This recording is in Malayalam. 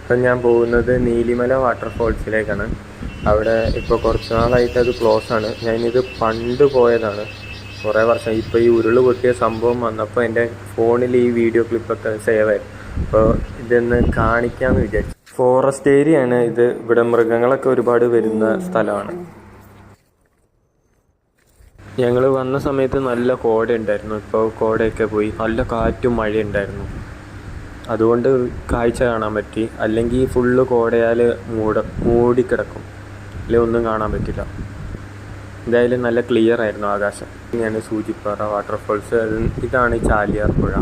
ഇപ്പം ഞാൻ പോകുന്നത് നീലിമല വാട്ടർഫോൾസിലേക്കാണ്. അവിടെ ഇപ്പോൾ കുറച്ച് നാളായിട്ട് അത് ക്ലോസ് ആണ്. ഞാനിത് പണ്ട് പോയതാണ്, കുറേ വർഷം. ഇപ്പോൾ ഈ ഉരുൾ പൊട്ടിയ സംഭവം വന്നപ്പോൾ എൻ്റെ ഫോണിൽ ഈ വീഡിയോ ക്ലിപ്പൊക്കെ സേവ് ആയിരുന്നു. അപ്പോൾ ഇതൊന്ന് കാണിക്കാമെന്ന് വിചാരിച്ചു. ഫോറസ്റ്റ് ഏരിയ ആണ് ഇത്. ഇവിടെ മൃഗങ്ങളൊക്കെ ഒരുപാട് വരുന്ന സ്ഥലമാണ്. ഞങ്ങൾ വന്ന സമയത്ത് നല്ല കോട ഉണ്ടായിരുന്നു. ഇപ്പോൾ കോടയൊക്കെ പോയി, നല്ല കാറ്റും മഴയുണ്ടായിരുന്നു. അതുകൊണ്ട് കാഴ്ച കാണാൻ പറ്റി. അല്ലെങ്കിൽ ഫുള്ള് കോടയാൽ മൂടിക്കിടക്കും, അല്ലെങ്കിൽ ഒന്നും കാണാൻ പറ്റില്ല. എന്തായാലും നല്ല ക്ലിയർ ആയിരുന്നു ആകാശം. ഇങ്ങനെയാണ് സൂചിപ്പാറ വാട്ടർഫോൾസ്. ഇതാണ് ചാലിയാർ പുഴ.